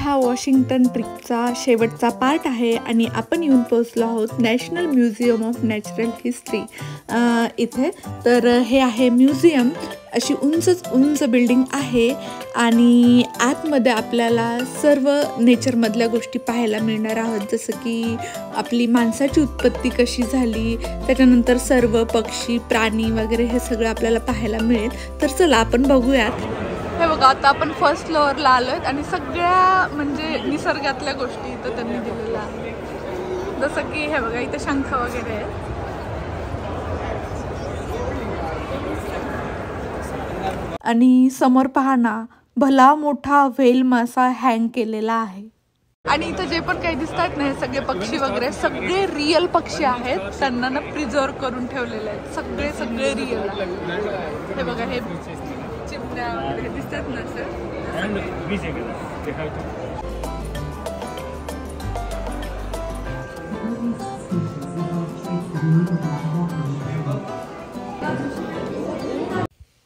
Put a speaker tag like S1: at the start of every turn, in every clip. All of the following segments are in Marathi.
S1: हा वॉशिंग्टन ट्रिपचा शेवटचा पार्ट आहे आणि आपण येऊन पोहोचलो आहोत national museum of natural history इथे। तर हे आहे म्युझियम, अशी उंच बिल्डिंग आहे आणि आतमध्ये आपल्याला सर्व नेचरमधल्या गोष्टी पाहायला मिळणार आहोत, जसं की आपली माणसाची उत्पत्ती कशी झाली, त्याच्यानंतर सर्व पक्षी प्राणी वगैरे हे सगळं आपल्याला पाहायला मिळेल। तर चला आपण बघूयात। हे बघा, आता आपण फर्स्ट फ्लोअरला आलोय आणि सगळ्या म्हणजे निसर्गातल्या गोष्टी इथं त्यांनी दिलेल्या आहेत, जसं की हे बघा इथे शंख वगैरे आहे आणि समोर पहा ना, भला मोठा व्हेल मासा हँग केलेला आहे। आणि इथं जे पण काही दिसतात ना, हे सगळे पक्षी वगैरे सगळे रिअल पक्षी आहेत, त्यांना ना प्रिझर्व करून ठेवलेले आहेत, सगळे रिअल आहेत। हे बघा, हे चिमण्या वगैरे दिसतात ना सर।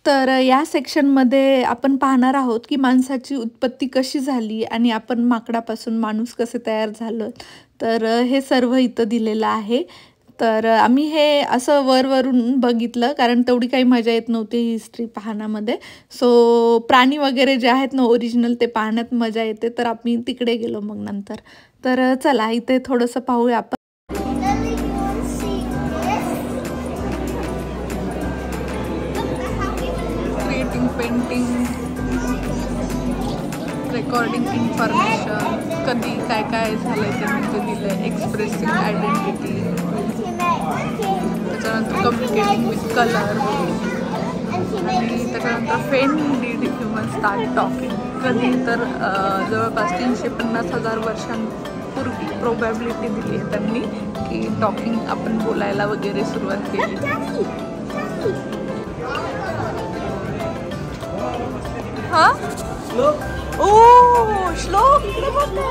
S1: तर या सेक्शनमध्ये आपण पाहणार आहोत की माणसाची उत्पत्ती कशी झाली आणि आपण माकडापासून माणूस कसे तयार झालो। तर हे सर्व इथं दिलेलं आहे। तर आम्ही हे असं वरून बघितलं, कारण तेवढी काही मजा येत नव्हती हिस्ट्री पाहण्यामध्ये। सो प्राणी वगैरे जे आहेत ना ओरिजिनल, ते पाहण्यात मजा येते, तर आम्ही तिकडे गेलो मग नंतर। तर चला इथे थोडंसं पाहूया आपण। क्रिएटिंग पेंटिंग, रेकॉर्डिंग इन्फॉर्मेशन, कधी काय काय झालंय त्यांनी ते दिलंय, एक्सप्रेसिंग आयडेंटिटी, त्याच्यानंतर कम्युनिकेटिंग विथ कलर आणि त्याच्यानंतर फेन डीड ह्युमन स्टार्ट टॉकिंग, कधी तर जवळपास 350,000 वर्षांपूर्वी प्रोबॅबिलिटी दिली आहे त्यांनी की टॉकिंग आपण बोलायला वगैरे सुरुवात केली। हाँ ओ श्लोक इकडे बघ ना,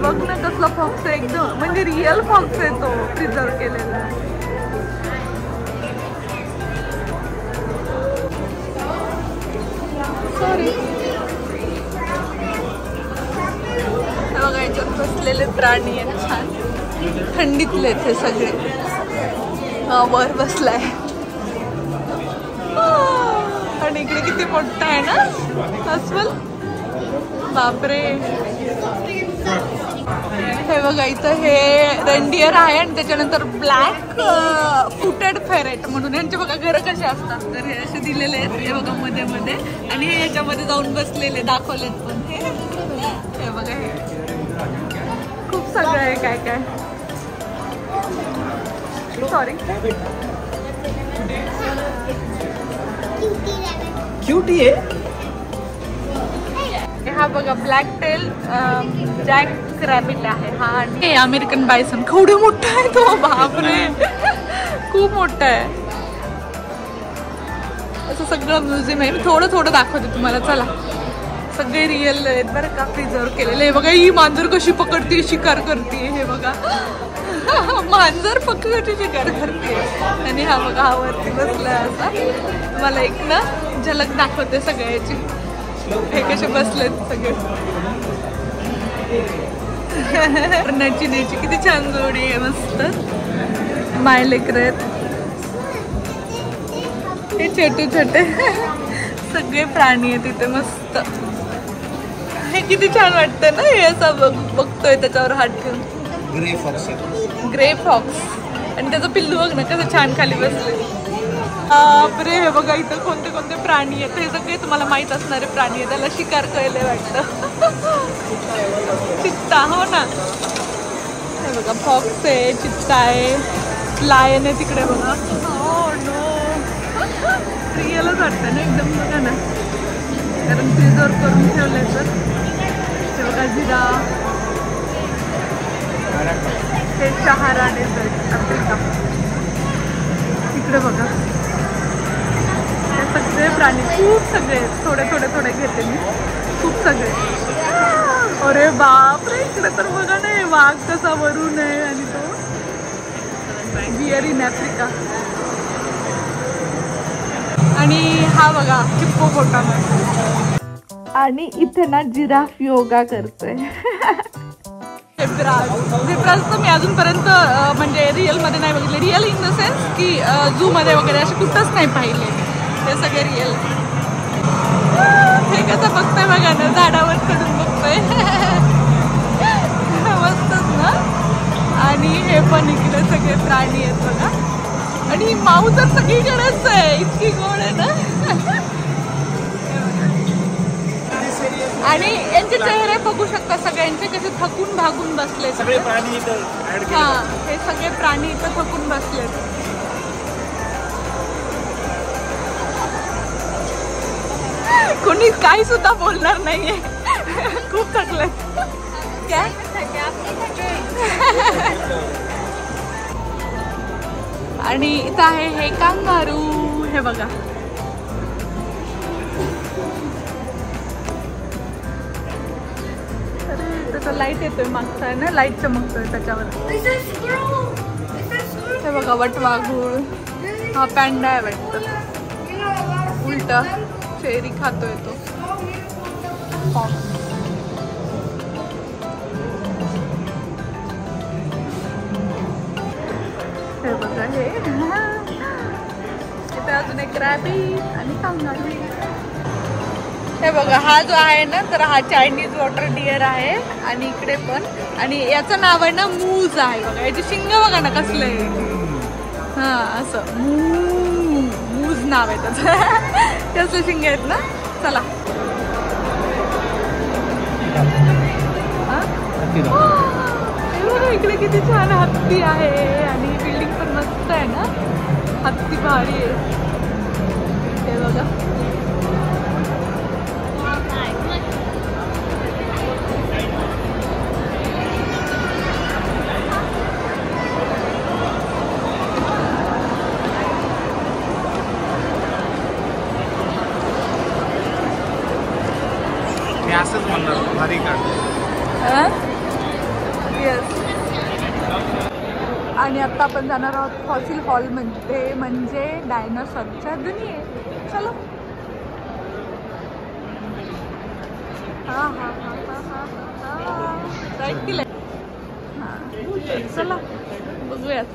S1: बघ ना कसला फॉक्स आहे, एकदम म्हणजे रिअल फॉक्स आहे तो, प्रिझर्व केलेला। सॉरी, बघा याच्यात बसलेले प्राणी आहेत छान, थंडीतले ते सगळे। वर बसलाय आणि इकडे किती मोठा आहे ना अस्वल, बापरे। हे बघा इथं हे रेनडियर आहे आणि त्याच्यानंतर ब्लॅक फुटेड फेरेट म्हणून, यांचे बघा घरं कसे असतात, तर हे असे दिलेले आहेत। हे बघा मध्ये मध्ये, आणि हे याच्यामध्ये जाऊन बसलेले दाखवलेत पण हे बघा, हे खूप सगळं आहे काय काय। सॉरी, क्यूटी आहे। हा बघा ब्लॅक टेल जॅक रॅबिट आहे हा, आणि अमेरिकन बायसन, केवढा मोठा आहे तो, बापरे खूप मोठा आहे। असं सगळं म्युझियम आहे, मी थोडं दाखवते तुम्हाला, चला। सगळे रिअल आहेत बरं का, प्रिझर्व केलेले। हे बघा ही मांजर कशी पकडते, शिकार करते, हे बघा मांजर पकडची शिकार करते। आणि हा बघा हा वरती बसलाय असा, मला एक ना झलक दाखवते सगळ्याची, हे कसे बसलेत सगळे। नची नेची किती छान जोडी आहे, मस्त माय लेकर आहेत हे, छोटे छोटे सगळे प्राणी आहेत इथे, मस्त। हे किती छान वाटतं ना, हे असं बघतोय त्याच्यावर हात ठेवून। ग्रे फॉक्स आणि त्याचं पिल्लू बघ ना कसं छान खाली बसले, बापरे। हे बघा इथं कोणते कोणते प्राणी आहेत, हे सगळे तुम्हाला माहित असणारे प्राणी आहेत, त्याला शिकार करायला वाटतं। चित्ता, हो ना, हे बघा फॉक्स आहे, चित्ता आहे, लायन आहे तिकडे बघा। हो नो, रिअलच वाटतं ना एकदम, बघा ना, कारण प्रिझर्व करून ठेवलंय तर। हे बघा जिरा, हे शहाराने आफ्रिका, इकडे बघा हे सगळे प्राणी, खूप सगळे, थोडे घेते मी, खूप सगळे। अरे बापरे, इकडे तर बघा ना वाघ कसा वरून आहे, आणि तो डिअर इन आफ्रिका. आणि हा बघा हिप्पोपोटामस. आणि इथे ना जिराफ योगा करतोय. झेब्राज तर मी अजूनपर्यंत म्हणजे रिअलमध्ये नाही बघितले. रिअल इन द सेन्स की झूमध्ये वगैरे असे कुठंच नाही पाहिले. ते सगळे रिअल. हे कसं बघतोय बघा ना, झाडावर चढून बघतोय. मस्तच ना. आणि हे पण इकडे सगळे प्राणी आहेत बघा. आणि माऊ तर सगळीकडेच आहे, इतकी गोड आहे ना. आणि यांचे चेहरे बघू शकता सगळ्यांचे कसे थकून भागून बसले.
S2: सगळे प्राणी इथं.
S1: हा, हे सगळे प्राणी इथं थकून बसले. कोणी काही सुद्धा बोलणार नाहीये. खूप थकले. काय आणि इथं आहे हे कांगारू. हे बघा त्याचा लाईट येतोय मागचा आहे ना, लाईट चमकतोय त्याच्यावर. हे बघा वटवाघूळ. हा पॅन्डा आहे वाटतं. उलटा चेरी खातोय तो. हे बघा हे इथे अजून एक रॅबिट आणि कांगारू. हे बघा हा जो आहे ना, तर हा चायनीज वॉटर डिअर आहे. आणि इकडे पण. आणि याचं नाव आहे ना मूज आहे बघा. याची शिंग बघा ना कसले. हा असं मूज नाव आहे त्याचं. कसले शिंग आहेत ना. चला इकडे किती छान हत्ती आहे. आणि बिल्डिंग पण मस्त आहे ना. हत्ती भारी आहे. हे बघा
S2: असंच म्हणणार भारी काढ.
S1: येस. आणि आता आपण जाणार आहोत फॉसिल हॉलमध्ये, म्हणजे डायनासॉरच्या दुनियेत. चलो. हा हा हा हा हा हा राईट केलंय. हां चला बघूयात.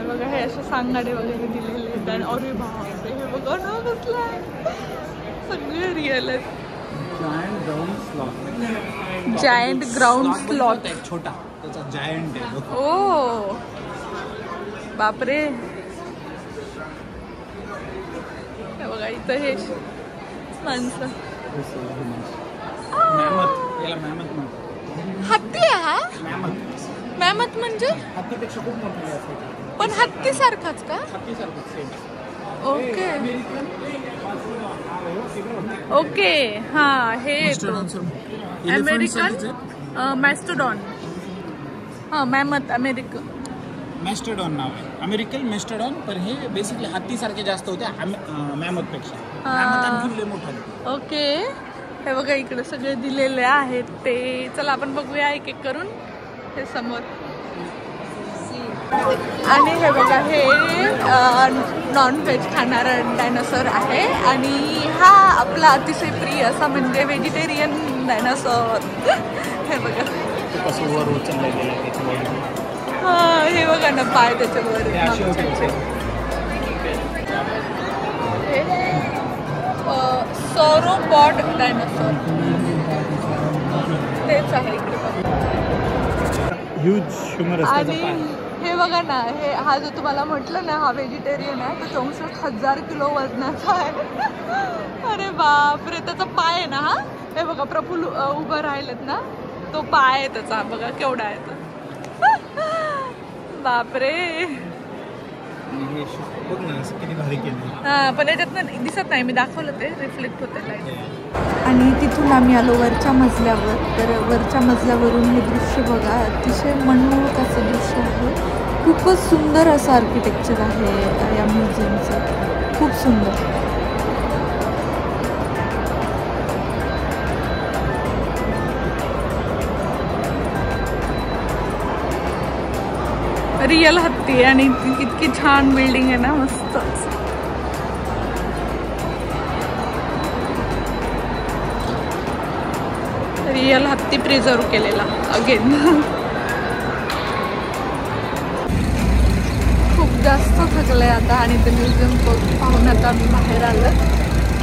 S1: बघा हे असे सांगाडे वगैरे दिलेले आहेत. आणि अरे बापरे हे बघा ना कसलं सगळे रिअल आहेत. Giant ground sloth.
S2: छोटा त्याचा जायंट आहे.
S1: ओ बापरे. हे बघा इथं हे माणसं. हत्ती आहे हा. मॅमथ म्हणजे
S2: हत्तीपेक्षा खूप मोठी आहे.
S1: पण हत्ती सारखाच का. Okay okay. हा हे अमेरिकन मॅस्टोडॉन. हा मॅमथ अमेरिकन
S2: मॅस्टोडॉन नाव आहे. अमेरिकन मॅस्टोडॉन. पण हे बेसिकली हत्तीसारखे जास्त होते मॅमथ पेक्षा. मॅमथ मोठा.
S1: ओके. हे बघा इकडे सगळे दिलेले आहेत ते. चला आपण बघूया एक एक करून. हे समोर. आणि हे बघा हे नॉनव्हेज खाणारा डायनासॉर आहे. आणि हा आपला अतिशय प्रिय असा म्हणजे व्हेजिटेरियन डायनासॉर. हे बघा हा हे बघा ना पाय त्याच्यावर. सॉरोपॉड डायनासॉर तेच आहे इकडे. आणि हे बघा ना, हे हा जो तुम्हाला म्हटलं ना हा व्हेजिटेरियन आहे. तो 64,000 किलो वजनाचा आहे. अरे बापरे. त्याचा पाय आहे ना हा. हे बघा प्रफुल्ल उभं राहिलेत ना, तो पाय आहे त्याचा बघा केवढा आहे तो. बापरे. हा पण याच्यात दिसत नाही. मी दाखवलं ते रिफ्लेक्ट होते लाईट. आणि तिथून आम्ही आलो वरच्या मजल्यावर. तर वरच्या मजल्यावरून हे दृश्य बघा. अतिशय मनमोहक असं दृश्य आहे. खूपच सुंदर असं आर्किटेक्चर आहे या म्युझियमचं. खूप सुंदर. रिअल हत्ती आहे आणि इतकी छान बिल्डिंग आहे ना, मस्त. रिअल हत्ती प्रिझर्व केलेला अगेन. खूप जास्त थकलंय आता आणि ते म्युझियम पाहून आता आम्ही बाहेर आलो.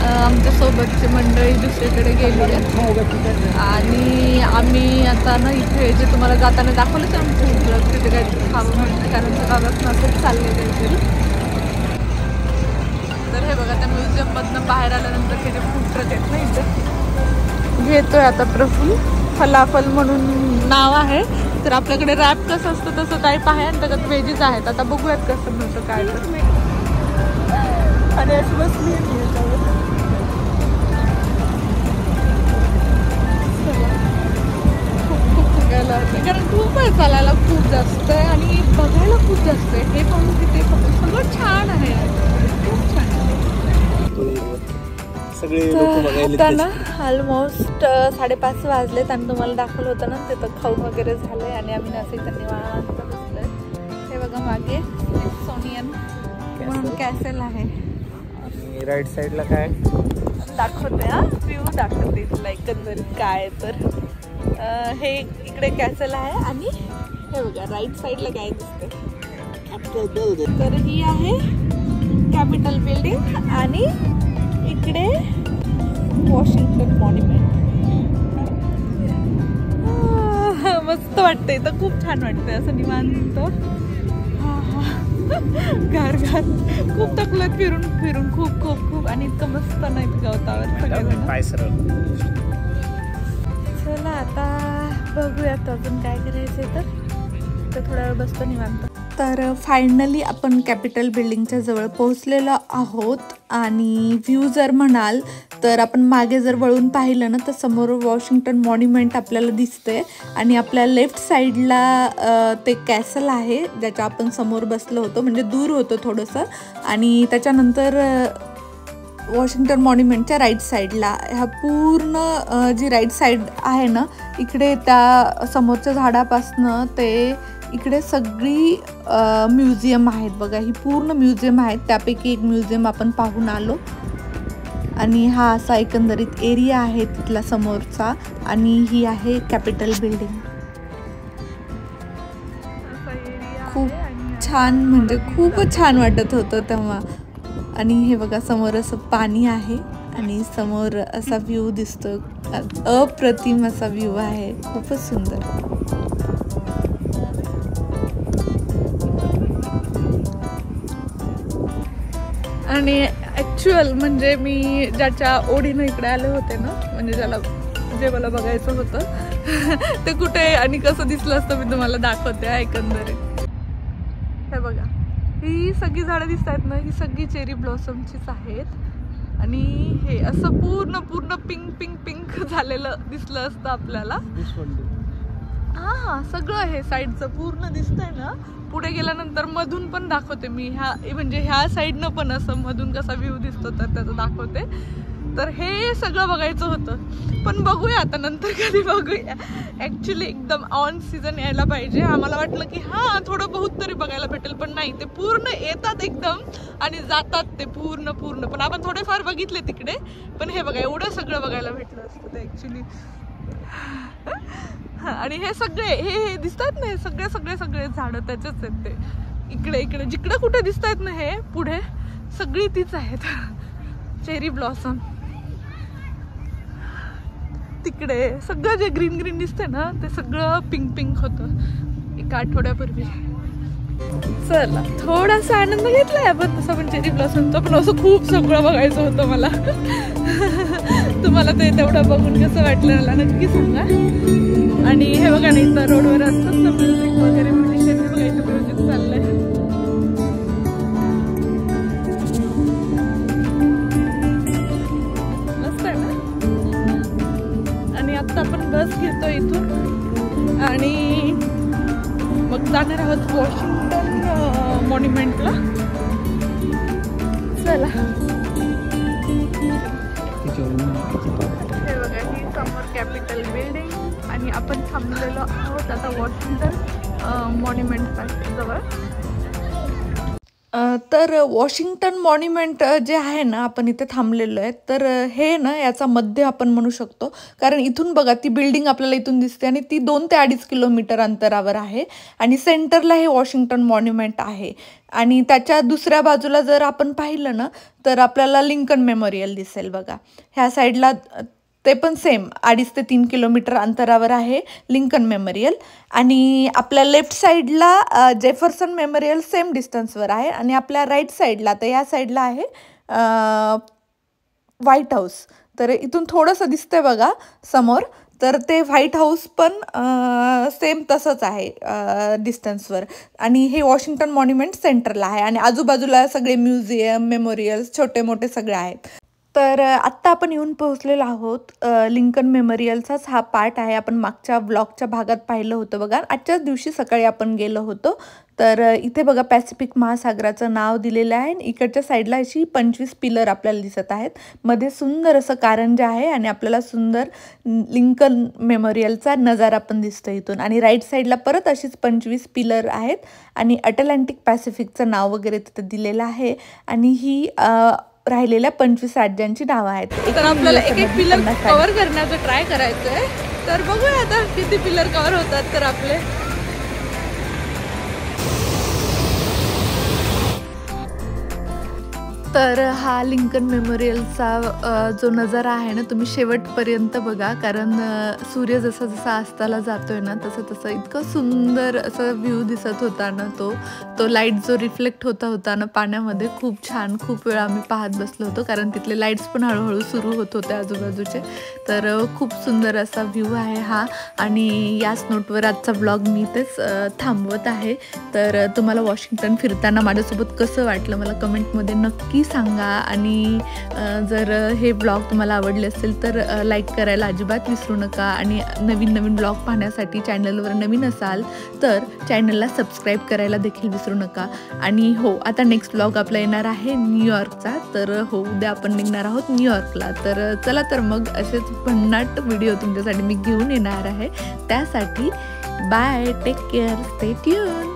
S1: आमच्या सोबतची मंडळी दुसरीकडे गेली आहेत आणि आम्ही आता ना इथे जे तुम्हाला जाताना दाखवलं तर खूप तिथे काहीतरी खावं म्हणतं, कारण ते बाबाच असंच चालले काहीतरी. तर हे बघा, त्या म्युझियममधनं बाहेर आल्यानंतर हे जे फूड ट्रक आहेत ना इथे घेतोय आता प्रफुल्ल. फलाफल म्हणून नाव आहे. तर आपल्याकडे रॅप कसं असतं तसं टाईप आहे आणि त्याच्यात व्हेजीज आहेत. आता बघूयात कसं मिळतं काय. आणि अशी बसली कारण खूप आहे, चालायला खूप जास्त आहे आणि बघायला खूप जास्त आहे. हे पाहून तिथे सगळं छान आहे, खूप छान आहे. आता ना ऑलमोस्ट 5:30 वाजलेत आणि तुम्हाला दाखवलं होतं ना तिथं खाऊन वगैरे झालंय आणि आम्ही असं इथं निवांत बसलोय. हे बघा मागे स्मिथसोनियन म्हणून कॅसेल आहे.
S2: राईट साईडला काय
S1: दाखवते, हा व्ह्यू दाखवते तुला एकंदरीत काय. तर हे इकडे कॅसल आहे आणि हे बघा राईट साईडला काय दिसते, कॅपिटल बिल्डिंग. तर ही आहे कॅपिटल बिल्डिंग आणि इकडे वॉशिंग्टन मॉन्युमेंट. मस्त वाटतंय इथं, खूप छान वाटतंय असं निवांत. घर खूप थकलं फिरून फिरून खूप खूप खूप आणि इतकं मस्त नाही गवतावर सगळं. चला आता बघूयात अजून काय करायचंय. तर थोडा वेळ बसतो निवांत. तर फायनली आपण कॅपिटल बिल्डिंगच्या जवळ पोहोचलेलो आहोत आणि व्ह्यू जर म्हणाल तर आपण मागे जर वळून पाहिलं ना तर समोर वॉशिंग्टन मॉन्युमेंट आपल्याला दिसते आणि आपल्या लेफ्ट साईडला ते कॅसल आहे ज्याच्या आपण समोर बसलो होतो, म्हणजे दूर होतो थोडंसं. आणि त्याच्यानंतर वॉशिंग्टन मॉन्युमेंटच्या राईट साईडला ह्या पूर्ण जी राईट साईड आहे ना इकडे त्या समोरच्या झाडापासनं ते इकडे सगळी म्युझियम आहेत बघा. ही पूर्ण म्युझियम आहेत, त्यापैकी एक म्युझियम आपण पाहून आलो. आणि हा असा एकंदरीत एरिया आहे तिथला समोरचा आणि ही आहे कॅपिटल बिल्डिंग. खूप छान, म्हणजे खूपच छान वाटत होतं तेव्हा. आणि हे बघा समोर असं पाणी आहे आणि समोर असा व्ह्यू दिसतो, अप्रतिम असा व्ह्यू आहे, खूपच सुंदर. आणि ॲक्च्युअल म्हणजे मी ज्याच्या ओढीनं इकडे आले होते ना, म्हणजे ज्याला जे मला बघायचं होतं ते कुठे आणि कसं दिसलं असतं मी तुम्हाला दाखवते एकंदरीत. हे बघा ही सगळी झाडं दिसत आहेत ना, ही सगळी चेरी ब्लॉसमचीच आहेत आणि हे असं पूर्ण पूर्ण पिंक पिंक पिंक झालेलं दिसलं असतं आपल्याला. हा सगळं हे साईडचं पूर्ण दिसतंय ना. पुढे गेल्यानंतर मधून पण दाखवते मी, म्हणजे ह्या साईडनं पण असं मधून कसा व्ह्यू दिसतो तर त्याचं दाखवते. तर हे सगळं बघायचं होतं पण बघूया आता नंतर कधी बघूया. ॲक्च्युली एकदम ऑन सीझन यायला पाहिजे. आम्हाला वाटलं की हां थोडं बहुत तरी बघायला भेटेल, पण नाही, ते पूर्ण येतात एकदम आणि जातात ते पूर्ण. पण आपण थोडेफार बघितले तिकडे, पण हे बघा एवढं सगळं बघायला भेटलं असतं ते ॲक्च्युली. आणि हे सगळे हे दिसतात ना, हे सगळे झाडं त्याचेच आहेत ते. इकडे जिकडे कुठे दिसत आहेत ना हे पुढे सगळी तीच आहेत चेरी ब्लॉसम. तिकडे सगळं जे ग्रीन ग्रीन दिसतंय ना ते सगळं पिंक पिंक होतं एका आठवड्यापूर्वी. चला थोडासा आनंद घेतलाय आपण तसं पण चेरी ब्लॉसमचा, पण असं खूप सगळं बघायचं होतं मला. तुम्हाला ते तेवढं बघून कसं वाटलं मला नक्की सांगा. आणि हे बघा ना इथं रोडवर असतात ना म्युझिक वगैरे, म्युझिशियन बघा इथं म्युझिक चाललंय. मस्त आहे ना. आणि आता आपण बस घेतो इथून आणि मग जाणार आहोत वॉशिंग्टन मॉन्युमेंटला. चला हे बघा ही समोर कॅपिटल बिल्डिंग आणि आपण थांबलेलो आहोत आता वॉशिंग्टन मॉन्युमेंट पार्क जवळ. तर वॉशिंग्टन मॉन्युमेंट जे आहे ना, आपण इथे थांबलेलो आहे, तर हे ना याचा मध्य आपण म्हणू शकतो. कारण इथून बघा ती बिल्डिंग आपल्याला इथून दिसते आणि ती 2 ते 2.5 किलोमीटर अंतरावर आहे आणि सेंटरला हे वॉशिंग्टन मॉन्युमेंट आहे. आणि त्याच्या दुसऱ्या बाजूला जर आपण पाहिलं ना, तर आपल्याला लिंकन मेमोरियल दिसेल बघा. ह्या साईडला ते पण सेम 2.5 ते 3 किलोमीटर अंतरावर आहे लिंकन मेमोरियल. आणि आपल्या लेफ्ट साईडला जेफरसन मेमोरियल सेम डिस्टन्सवर आहे. आणि आपल्या राईट साईडला, तर या साईडला आहे व्हाईट हाऊस. तर इथून थोडंसं दिसतंय बघा समोर, तर ते व्हाईट हाऊस पण सेम तसंच आहे डिस्टन्सवर. आणि हे वॉशिंग्टन मॉन्युमेंट सेंटरला आहे आणि आजूबाजूला सगळे म्युझियम, मेमोरियल्स छोटे मोठे सगळे आहेत. तर आत्ता आपण येऊन पोहोचलेलो आहोत. लिंकन मेमोरियलचाच हा पार्ट आहे. आपण मागच्या ब्लॉगच्या भागात पाहिलं होतं बघा. आजच्याच दिवशी सकाळी आपण गेलो होतो. तर इथे बघा पॅसिफिक महासागराचं नाव दिलेलं आहे. इकडच्या साईडला अशी 25 पिलर आपल्याला दिसत आहेत. मध्ये सुंदर असं कारंजा आहे आणि आपल्याला सुंदर लिंकन मेमोरियलचा नजारा पण दिसतो इथून. आणि राईट साईडला परत अशीच 25 पिलर आहेत आणि अटलांटिक पॅसिफिकचं नाव वगैरे तिथं दिलेलं आहे. आणि ही राहिलेल्या 25 राज्यांची नावं आहेत. तर आपल्याला एक एक पिलर कव्हर करण्याचं ट्राय करायचं आहे. तर बघूया आता किती पिलर कव्हर होतात तर आपले. तर हा लिंकन मेमोरियलचा जो नजारा आहे ना, तुम्ही शेवटपर्यंत बघा. कारण सूर्य जसा जसा अस्ताला जातोय ना, तसं तसं इतकं सुंदर असं व्ह्यू दिसत होता ना. तो लाईट जो रिफ्लेक्ट होता ना पाण्यामध्ये, खूप छान. खूप वेळा आम्ही पाहत बसलो होतो कारण तिथले लाईट्स पण हळूहळू सुरू होत होते आजूबाजूचे. तर खूप सुंदर असा व्ह्यू आहे हा. आणि याच नोटवर आजचा ब्लॉग मी इथेच थांबवत आहे. तर तुम्हाला वॉशिंग्टन फिरताना माझ्यासोबत कसं वाटलं मला कमेंटमध्ये नक्की सांगा. आणि जर हे ब्लॉग तुम्हाला आवडले असेल तर लाईक करायला अजिबात विसरू नका. आणि नवीन नवीन ब्लॉग पाहण्यासाठी चॅनलवर नवीन असाल तर चॅनलला सबस्क्राईब करायला देखील विसरू नका. आणि हो, आता नेक्स्ट ब्लॉग आपला येणार आहे न्यूयॉर्कचा. तर हो, उद्या आपण निघणार आहोत न्यूयॉर्कला. तर चला तर मग असेच भन्नाट व्हिडिओ तुमच्यासाठी मी घेऊन येणार आहे. त्यासाठी bye, take care, stay tune.